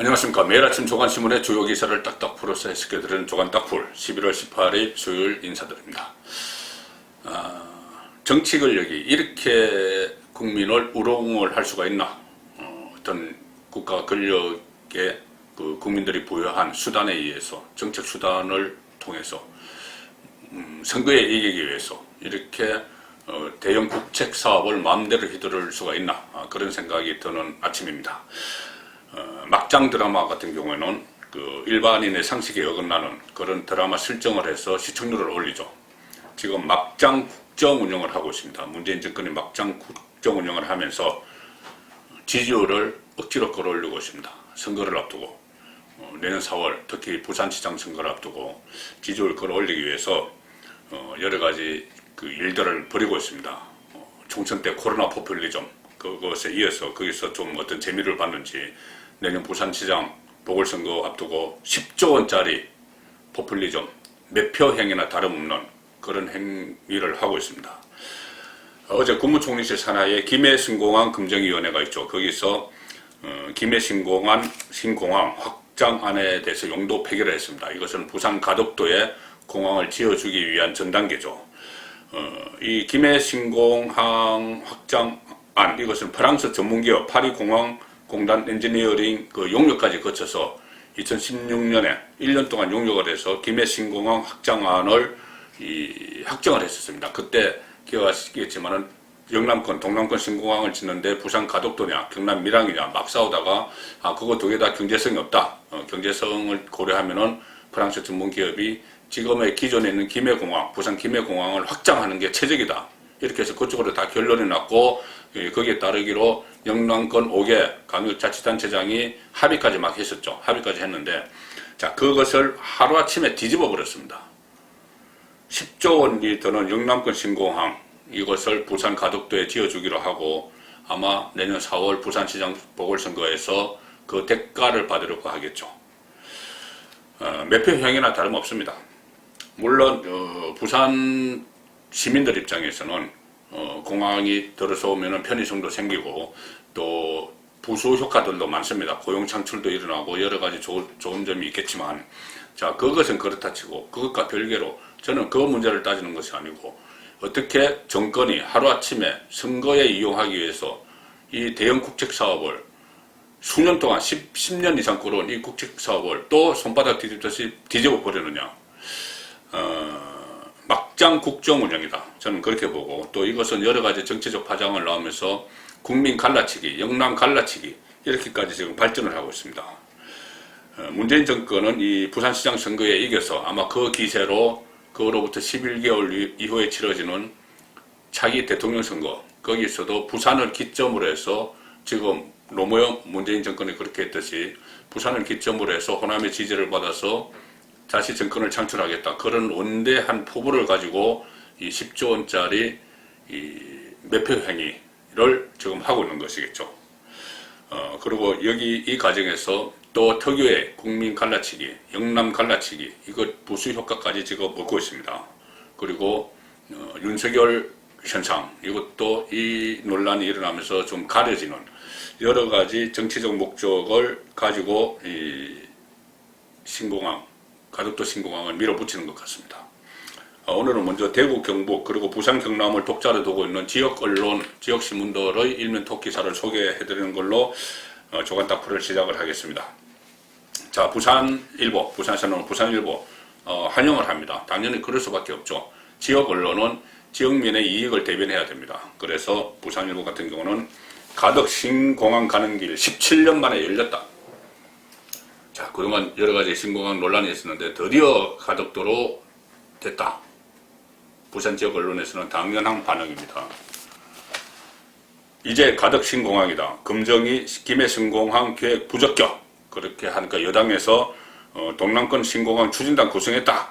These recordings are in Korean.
안녕하십니까. 매일 아침 조간신문의 주요 기사를 딱딱 풀어서 해석해드리는 조간딱풀 11월 18일 수요일 인사드립니다. 정치 권력이 이렇게 국민을 우롱을 할 수가 있나? 어떤 국가 권력의 그 국민들이 부여한 수단에 의해서 정책 수단을 통해서 선거에 이기기 위해서 이렇게 대형 국책 사업을 마음대로 휘두를 수가 있나? 그런 생각이 드는 아침입니다. 막장 드라마 같은 경우에는 그 일반인의 상식에 어긋나는 그런 드라마 설정을 해서 시청률을 올리죠. 지금 막장 국정 운영을 하고 있습니다. 문재인 정권이 막장 국정 운영을 하면서 지지율을 억지로 끌어올리고 있습니다. 선거를 앞두고 내년 4월 특히 부산시장 선거를 앞두고 지지율을 끌어올리기 위해서 여러 가지 그 일들을 벌이고 있습니다. 총선 때 코로나 포퓰리즘 그것에 이어서 거기서 좀 어떤 재미를 받는지 내년 부산시장 보궐선거 앞두고 10조 원짜리 포퓰리즘 매표행위나 다름없는 그런 행위를 하고 있습니다. 어제 국무총리실 산하에 김해신공항 금정위원회가 있죠. 거기서 김해신공항 확장안에 대해서 용도 폐기를 했습니다. 이것은 부산 가덕도에 공항을 지어주기 위한 전단계죠. 이 김해신공항 확장안 이것은 프랑스 전문기업 파리공항공단 엔지니어링 그 용역까지 거쳐서 2016년에 1년 동안 용역을 해서 김해신공항 확장안을 확정을 했었습니다. 그때 기억하시겠지만은 영남권, 동남권 신공항을 짓는데 부산 가덕도냐, 경남 밀양이냐 막 싸우다가 그거 두 개 다 경제성이 없다. 경제성을 고려하면은 프랑스 전문기업이 지금의 기존에 있는 김해공항, 부산 김해공항을 확장하는 게 최적이다. 이렇게 해서 그쪽으로 다 결론이 났고 거기에 따르기로 영남권 5개 광역자치단체장이 합의까지 막 했었죠. 합의까지 했는데 자 그것을 하루아침에 뒤집어 버렸습니다. 10조 원이 드는 영남권 신공항 이것을 부산 가덕도에 지어주기로 하고 아마 내년 4월 부산시장 보궐선거에서 그 대가를 받으려고 하겠죠. 매표행위나 다름없습니다. 물론 부산 시민들 입장에서는 공항이 들어서오면 편의성도 생기고 또 부수 효과들도 많습니다. 고용 창출도 일어나고 여러 가지 좋은 점이 있겠지만 자 그것은 그렇다 치고 그것과 별개로 저는 그 문제를 따지는 것이 아니고 어떻게 정권이 하루아침에 선거에 이용하기 위해서 이 대형 국책 사업을 수년 동안 10년 이상 끌어온 이 국책 사업을 또 손바닥 뒤집듯이 뒤집어 버리느냐. 막장 국정 운영이다. 저는 그렇게 보고 또 이것은 여러 가지 정치적 파장을 넣으면서 국민 갈라치기, 영남 갈라치기 이렇게까지 지금 발전을 하고 있습니다. 문재인 정권은 이 부산시장 선거에 이겨서 아마 그 기세로 그로부터 11개월 이후에 치러지는 차기 대통령 선거 거기서도 부산을 기점으로 해서 지금 노무현 문재인 정권이 그렇게 했듯이 부산을 기점으로 해서 호남의 지지를 받아서 다시 정권을 창출하겠다. 그런 원대한 포부를 가지고 이 10조 원짜리 이 매표 행위를 지금 하고 있는 것이겠죠. 그리고 여기 이 과정에서 또 특유의 국민 갈라치기, 영남 갈라치기, 이거 부수 효과까지 지금 얻고 있습니다. 그리고 윤석열 현상, 이것도 이 논란이 일어나면서 좀 가려지는 여러 가지 정치적 목적을 가지고 이 신공항, 가덕도 신공항을 밀어붙이는 것 같습니다. 오늘은 먼저 대구, 경북, 그리고 부산, 경남을 독자로 두고 있는 지역 언론, 지역 신문들의 일면 톡 기사를 소개해드리는 걸로 조간딱풀을 시작을 하겠습니다. 자, 부산일보, 부산에서는 부산일보 환영을 합니다. 당연히 그럴 수밖에 없죠. 지역 언론은 지역민의 이익을 대변해야 됩니다. 그래서 부산일보 같은 경우는 가덕 신공항 가는 길 17년 만에 열렸다. 자, 그동안 여러 가지 신공항 논란이 있었는데 드디어 가덕도로 됐다. 부산 지역 언론에서는 당연한 반응입니다. 이제 가덕 신공항이다. 금정이 김해 신공항 계획 부적격. 그렇게 하니까 여당에서 동남권 신공항 추진단 구성했다.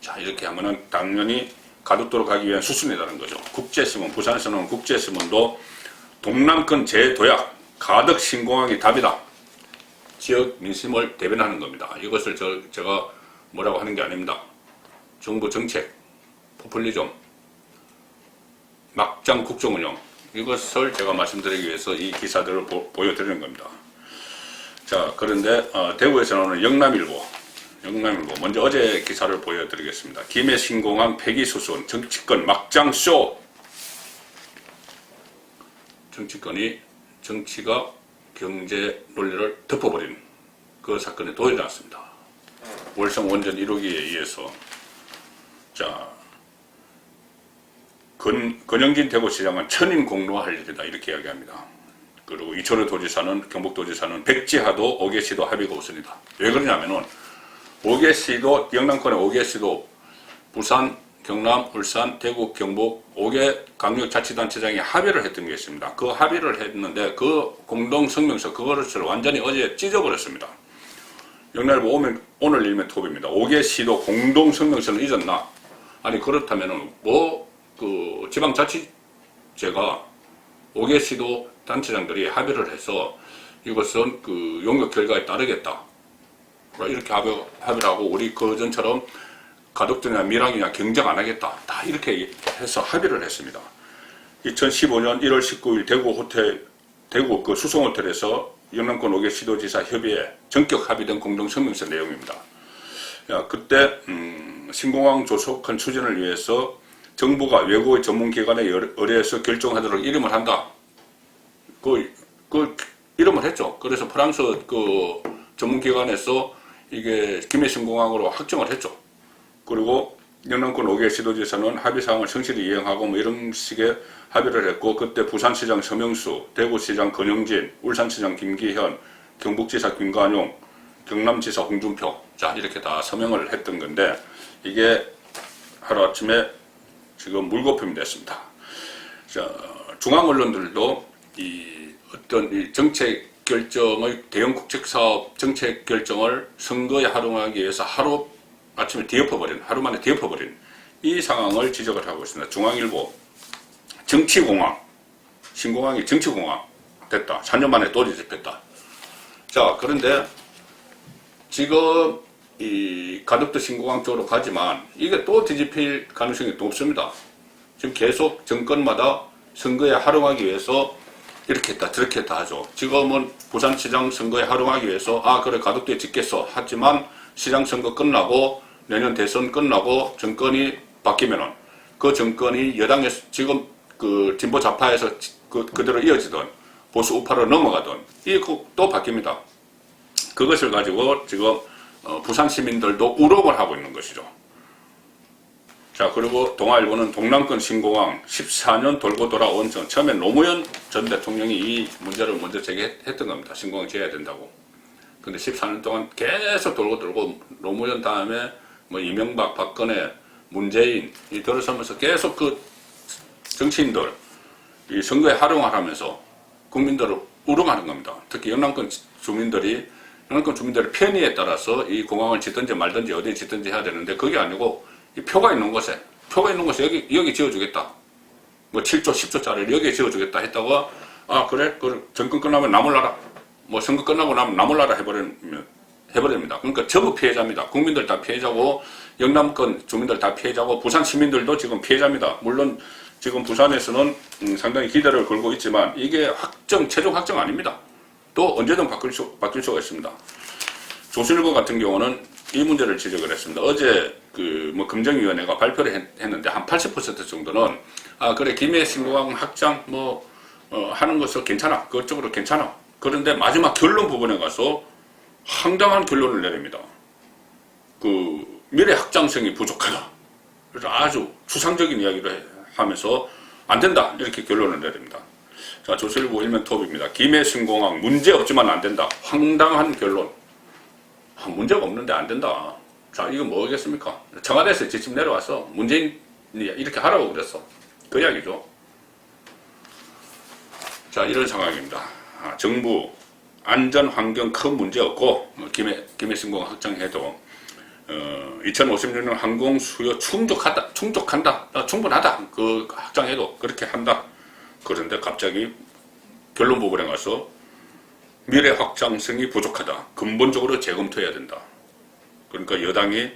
자, 이렇게 하면은 당연히 가덕도로 가기 위한 수순이라는 거죠. 국제신문, 부산에서는 국제신문도 동남권 재도약, 가덕 신공항이 답이다. 지역 민심을 대변하는 겁니다. 이것을 제가 뭐라고 하는 게 아닙니다. 정부 정책, 포퓰리즘, 막장 국정 운영 이것을 제가 말씀드리기 위해서 이 기사들을 보여드리는 겁니다. 자, 그런데 대구에서 나오는 영남일보 먼저 어제 기사를 보여드리겠습니다. 김해 신공항 폐기 수순 정치권 막장쇼. 정치가 경제 논리를 덮어버린 그 사건에 도의지 않습니다. 월성 원전 1호기에 의해서 자, 권영진 대구시장은 천인 공로할 일이다 이렇게 이야기합니다. 그리고 이철우 도지사는 경북도지사는 백지하도 5개시도 합의가 없습니다. 왜 그러냐면은 5개시도 영남권의 5개시도 부산, 경남, 울산, 대구, 경북 5개 강력자치단체장이 합의를 했던 게 있습니다. 그 합의를 했는데 그 공동성명서 그거를 완전히 어제 찢어버렸습니다. 영남일보 오늘 일면 톱입니다. 5개 시도 공동성명서를 잊었나? 아니 그렇다면은 그 지방자치제가 5개 시도 단체장들이 합의를 해서 이것은 그 용역 결과에 따르겠다. 이렇게 합의를 하고 우리 그전처럼 가덕들이나 밀항이나 경쟁 안 하겠다. 다 이렇게 해서 합의를 했습니다. 2015년 1월 19일 대구 그 수성호텔에서 영남권 5개 시도지사 협의회 전격 합의된 공동성명서 내용입니다. 그때 신공항 조속한 추진을 위해서 정부가 외국의 전문기관에 의뢰해서 결정하도록 이름을 한다. 그 이름을 했죠. 그래서 프랑스 그 전문기관에서 이게 김해 신공항으로 확정을 했죠. 그리고 영남권 5개 시도지사는 합의사항을 성실히 이행하고 뭐 이런 식의 합의를 했고, 그때 부산시장 서명수, 대구시장 권영진, 울산시장 김기현, 경북지사 김관용, 경남지사 홍준표, 자 이렇게 다 서명을 했던 건데 이게 하루아침에 지금 물거품이 됐습니다. 자, 중앙 언론들도 어떤 이 정책 결정의 대형 국책사업 정책 결정을 선거에 활용하기 위해서 하루 만에 뒤엎어버린 이 상황을 지적을 하고 있습니다. 중앙일보 정치공항, 신공항이 정치공항 됐다. 4년 만에 또 뒤집혔다. 자, 그런데 지금 이 가덕도 신공항 쪽으로 가지만 이게 또 뒤집힐 가능성이 높습니다. 지금 계속 정권마다 선거에 활용하기 위해서 이렇게 했다 저렇게 했다 하죠. 지금은 부산시장 선거에 활용하기 위해서 그래 가덕도에 짓겠어 하지만 시장 선거 끝나고 내년 대선 끝나고 정권이 바뀌면은 그 정권이 여당에서 지금 그 진보 좌파에서 그대로 이어지던 보수 우파로 넘어가던 이게 또 바뀝니다. 그것을 가지고 지금 부산 시민들도 우롱을 하고 있는 것이죠. 자, 그리고 동아일보는 동남권 신공항 14년 돌고 돌아온 전 처음에 노무현 전 대통령이 이 문제를 먼저 제기했던 겁니다. 신공항 지어야 된다고. 근데 14년 동안 계속 돌고 노무현 다음에 뭐 이명박, 박근혜, 문재인 이 들어서면서 계속 그 정치인들 이 선거에 활용을 하면서 국민들을 우롱하는 겁니다. 특히 영남권 주민들의 편의에 따라서 이 공항을 짓든지 말든지 어디에 짓든지 해야 되는데 그게 아니고 이 표가 있는 곳에 여기 지어주겠다. 뭐 7조, 10조짜리를 여기에 지어주겠다 했다가 그래? 그 정권 끝나면 나몰라라. 뭐 선거 끝나고 나면 나몰라라 해버립니다. 그러니까 전부 피해자입니다. 국민들 다 피해자고 영남권 주민들 다 피해자고 부산 시민들도 지금 피해자입니다. 물론 지금 부산에서는 상당히 기대를 걸고 있지만 이게 최종 확정 아닙니다. 또 언제든 바뀔 수가 있습니다. 조선일보 같은 경우는 이 문제를 지적을 했습니다. 어제 금정위원회가 발표를 했는데 한 80% 정도는 그래 김해 신공항 확장 하는 것은 괜찮아. 그쪽으로 괜찮아. 그런데 마지막 결론 부분에 가서 황당한 결론을 내립니다. 미래 확장성이 부족하다. 그래서 아주 추상적인 이야기를 하면서 안 된다. 이렇게 결론을 내립니다. 자, 조선일보 일면 톱입니다. 김해 신공항 문제 없지만 안 된다. 황당한 결론. 문제가 없는데 안 된다. 자, 이거 뭐겠습니까? 청와대에서 직접 내려와서 문재인이 이렇게 하라고 그랬어. 그 이야기죠. 자, 이런 상황입니다. 정부 안전 환경 큰 문제 없고 김해 신공항 확장해도 2056년 항공 수요 충족한다. 충분하다. 그 확장해도 그렇게 한다. 그런데 갑자기 결론 부분에 가서 미래 확장성이 부족하다. 근본적으로 재검토해야 된다. 그러니까 여당이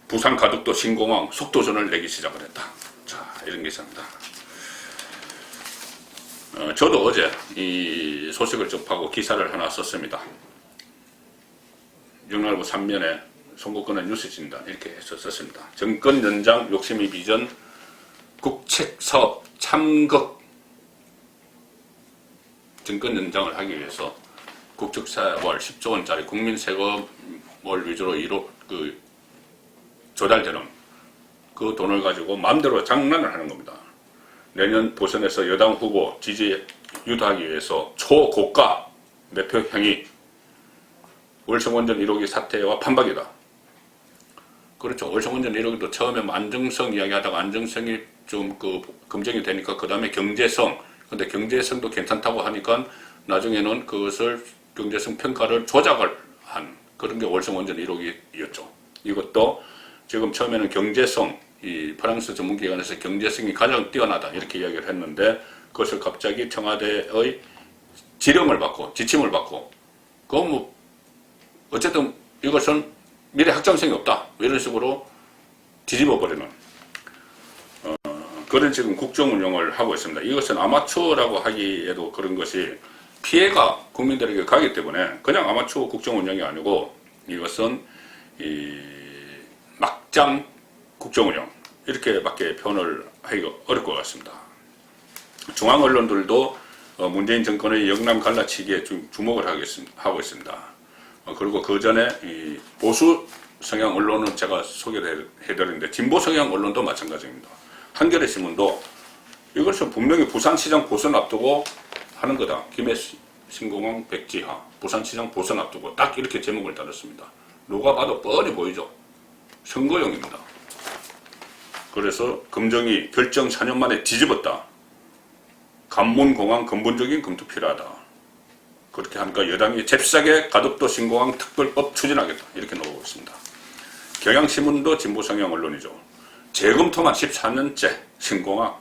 부산 가덕도 신공항 속도전을 내기 시작을 했다. 자, 이런 게 있습니다. 저도 어제 이 소식을 접하고 기사를 하나 썼습니다. 영날보 3면에 송곳권은 뉴스진단 이렇게 해서 썼습니다. 정권 연장 욕심이 비전 국책사업 참극. 정권 연장을 하기 위해서 국책사업을 10조 원짜리 국민 세금을 위주로 조달되는 그 돈을 가지고 마음대로 장난을 하는 겁니다. 내년 보선에서 여당 후보 지지 유도하기 위해서 초고가 매표 행위, 월성원전 1호기 사태와 판박이다. 그렇죠. 월성원전 1호기도 처음에 안정성 이야기하다가 안정성이 좀 검증이 되니까 그 다음에 경제성, 근데 경제성도 괜찮다고 하니까 나중에는 그것을 경제성 평가를 조작을 한 그런 게 월성원전 1호기였죠. 이것도 지금 처음에는 경제성, 이 프랑스 전문기관에서 경제성이 가장 뛰어나다 이렇게 이야기를 했는데 그것을 갑자기 청와대의 지령을 받고 지침을 받고 어쨌든 이것은 미래 확장성이 없다 이런 식으로 뒤집어 버리는 그런 지금 국정 운영을 하고 있습니다. 이것은 아마추어라고 하기에도 그런 것이 피해가 국민들에게 가기 때문에 그냥 아마추어 국정 운영이 아니고 이것은 막장 국정 운영 이렇게밖에 표현을 하기가 어려울 것 같습니다. 중앙 언론들도 문재인 정권의 영남 갈라치기에 주목을 하고 있습니다. 그리고 그 전에 보수 성향 언론은 제가 소개를 해드렸는데 진보 성향 언론도 마찬가지입니다. 한겨레 신문도 이것은 분명히 부산시장 보선 앞두고 하는 거다. 김해 신공항 백지화 부산시장 보선 앞두고 딱 이렇게 제목을 달았습니다. 누가 봐도 뻔히 보이죠. 선거용입니다. 그래서 검정이 결정 4년 만에 뒤집었다. 관문공항 근본적인 검토 필요하다. 그렇게 하니까 여당이 잽싸게 가덕도 신공항 특별법 추진하겠다. 이렇게 나오고 있습니다. 경향신문도 진보성향 언론이죠. 재검토만 14년째 신공항.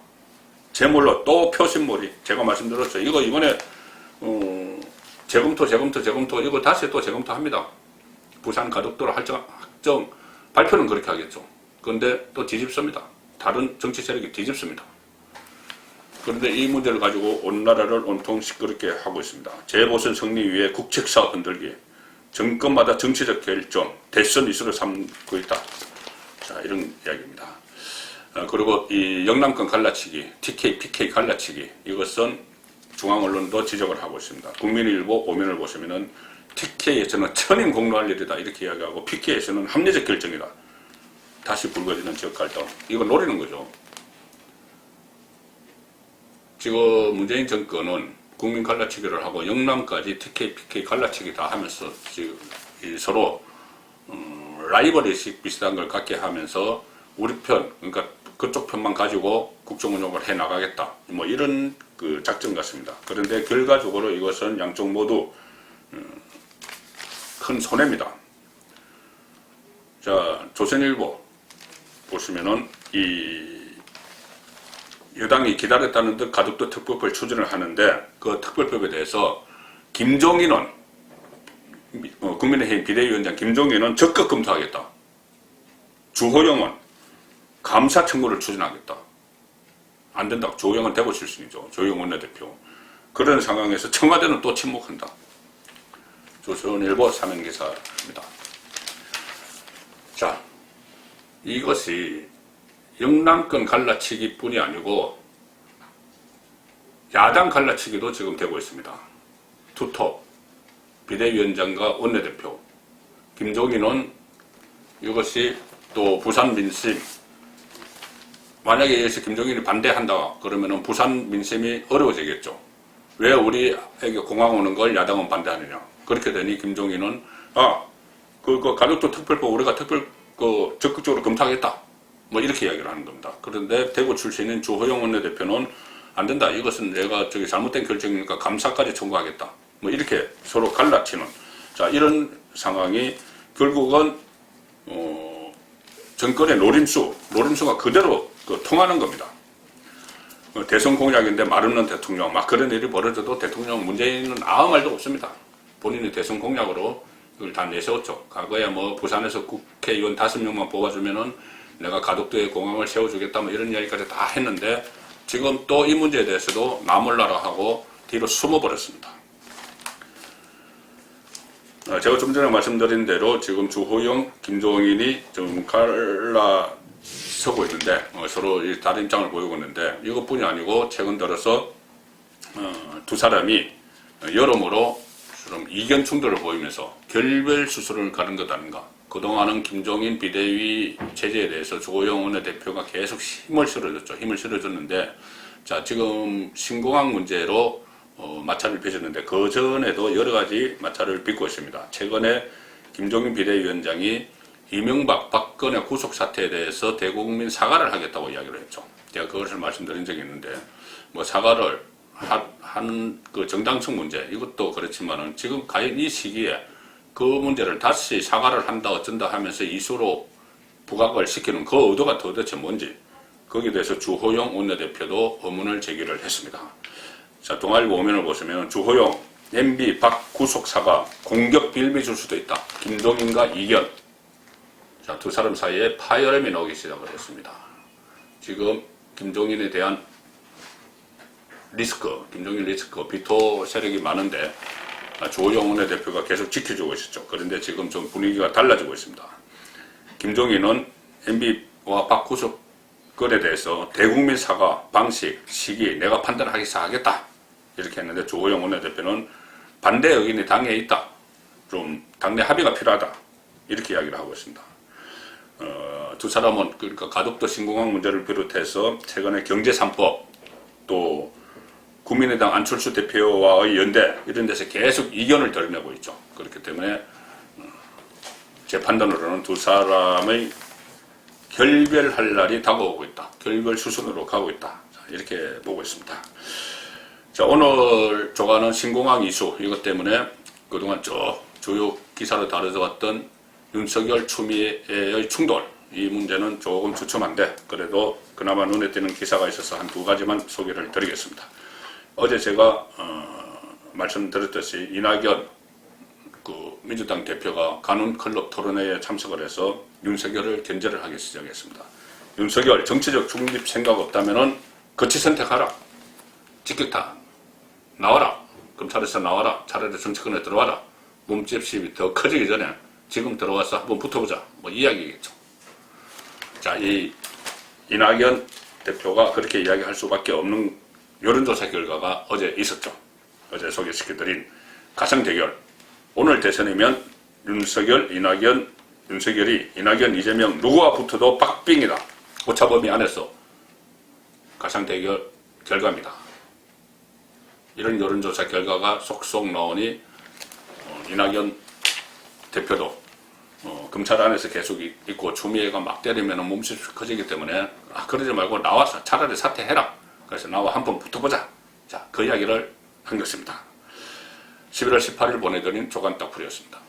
제몰로 또 표심몰이. 제가 말씀드렸죠. 이거 이번에 재검토 이거 다시 또 재검토합니다. 부산 가덕도로 확정 발표는 그렇게 하겠죠. 그런데 또 뒤집습니다. 다른 정치 세력이 뒤집습니다. 그런데 이 문제를 가지고 온 나라를 온통 시끄럽게 하고 있습니다. 재보선 승리 위해 국책사업 흔들기, 정권마다 정치적 결정, 대선 이슈를 삼고 있다. 자, 이런 이야기입니다. 그리고 이 영남권 갈라치기, TK, PK 갈라치기, 이것은 중앙언론도 지적을 하고 있습니다. 국민일보 5면을 보시면은 TK에서는 천인 공로할 일이다 이렇게 이야기하고 PK에서는 합리적 결정이다. 다시 불거지는 지역갈등. 이거 노리는 거죠. 지금 문재인 정권은 국민 갈라치기를 하고 영남까지 TK, PK 갈라치기 다 하면서 지금 서로 라이벌의식 비슷한 걸 갖게 하면서 우리 편, 그러니까 그쪽 편만 가지고 국정운영을 해나가겠다. 뭐 이런 그 작전 같습니다. 그런데 결과적으로 이것은 양쪽 모두 큰 손해입니다. 자, 조선일보 보시면은 여당이 기다렸다는 듯 가덕도 특별법을 추진을 하는데 그 특별법에 대해서 김종인은 국민의힘 비대위원장 김종인은 적극 검토하겠다. 주호영은 감사 청구를 추진하겠다. 안 된다. 주호영은 대구 출신이죠. 주호영 원내대표. 그런 상황에서 청와대는 또 침묵한다. 조선일보 사면 기사입니다. 자, 이것이 영남권 갈라치기뿐이 아니고 야당 갈라치기도 지금 되고 있습니다. 투톱 비대위원장과 원내대표 김종인은 이것이 또 부산 민심 만약에 이것이 김종인이 반대한다 그러면은 부산 민심이 어려워지겠죠. 왜 우리에게 공항 오는 걸 야당은 반대하느냐. 그렇게 되니 김종인은 가덕도 특별법 우리가 적극적으로 검토하겠다. 뭐 이렇게 이야기를 하는 겁니다. 그런데 대구 출신인 주호영 원내대표는 안 된다. 이것은 내가 잘못된 결정이니까 감사까지 청구하겠다. 뭐 이렇게 서로 갈라치는 자 이런 상황이 결국은 정권의 노림수가 그대로 통하는 겁니다. 대선 공약인데 말 없는 대통령 막 그런 일이 벌어져도 대통령 문재인은 아무 말도 없습니다. 본인이 대선 공약으로 이걸 다 내세웠죠. 과거에 뭐 부산에서 국회의원 5명만 뽑아주면은 내가 가덕도에 공항을 세워주겠다 뭐 이런 이야기까지 다 했는데 지금 또 이 문제에 대해서도 나 몰라라 하고 뒤로 숨어버렸습니다. 제가 좀 전에 말씀드린 대로 지금 주호영, 김종인이 좀 갈라서고 있는데 서로 다른 입장을 보이고 있는데 이것뿐이 아니고 최근 들어서 두 사람이 여러모로 좀 이견 충돌을 보이면서 결별 수술을 가는 것 아닌가. 그동안은 김종인 비대위 체제에 대해서 주호영 원내대표가 계속 힘을 실어줬죠. 힘을 실어줬는데 자 지금 신공항 문제로 마찰을 빚었는데 그 전에도 여러 가지 마찰을 빚고 있습니다. 최근에 김종인 비대위원장이 이명박, 박근혜 구속 사태에 대해서 대국민 사과를 하겠다고 이야기를 했죠. 제가 그것을 말씀드린 적이 있는데 뭐 사과를 하는 그 정당성 문제 이것도 그렇지만은 지금 과연 이 시기에 그 문제를 다시 사과를 한다 어쩐다 하면서 이슈로 부각을 시키는 그 의도가 도대체 뭔지 거기에 대해서 주호영 원내대표도 의문을 제기를 했습니다. 자, 동아일보 오면을 보시면 주호영, MB, 박 구속 사과, 공격 빌미 줄 수도 있다. 김종인과 이견. 자, 두 사람 사이에 파열음이 나오기 시작을 했습니다. 지금 김종인에 대한 김종인 리스크, 비토 세력이 많은데 주호영 원내대표가 계속 지켜주고 있었죠. 그런데 지금 좀 분위기가 달라지고 있습니다. 김종인은 MB와 박 구속 건에 대해서 대국민 사과, 방식, 시기 내가 판단하겠다. 이렇게 했는데 주호영 원내대표는 반대 의견이 당내에 있다. 좀 당내 합의가 필요하다. 이렇게 이야기를 하고 있습니다. 두 사람은 그러니까 가덕도 신공항 문제를 비롯해서 최근에 경제 3법 또 국민의당 안철수 대표와의 연대 이런 데서 계속 이견을 드러내고 있죠. 그렇기 때문에 제 판단으로는 두 사람의 결별할 날이 다가오고 있다. 결별 수순으로 가고 있다. 자, 이렇게 보고 있습니다. 자, 오늘 조가는 신공항 이슈 이것 때문에 그동안 주요 기사로 다뤄졌던 윤석열 추미애의 충돌 이 문제는 조금 주춤한데 그래도 그나마 눈에 띄는 기사가 있어서 한 두 가지만 소개를 드리겠습니다. 어제 제가 말씀드렸듯이 이낙연 민주당 대표가 간훈 클럽 토론회에 참석을 해서 윤석열을 견제를 하기 시작했습니다. 윤석열 정치적 중립 생각 없다면은 거치 선택하라. 직격탄 나와라. 검찰에서 나와라. 차라리 정치권에 들어와라. 몸집이 더 커지기 전에 지금 들어와서 한번 붙어보자. 뭐 이야기겠죠. 자, 이 이낙연 대표가 그렇게 이야기할 수밖에 없는 여론조사 결과가 어제 있었죠. 어제 소개시켜드린 가상대결. 오늘 대선이면 윤석열이 이낙연, 이재명 누구와 붙어도 박빙이다. 오차범위 안에서 가상대결 결과입니다. 이런 여론조사 결과가 속속 나오니 이낙연 대표도 검찰 안에서 계속 있고 추미애가 막 때리면 몸집이 커지기 때문에 그러지 말고 나와서 차라리 사퇴해라. 그래서 나와 한번 붙어보자. 자, 그 이야기를 한 것입니다. 11월 18일 보내드린 조간 딱풀이었습니다.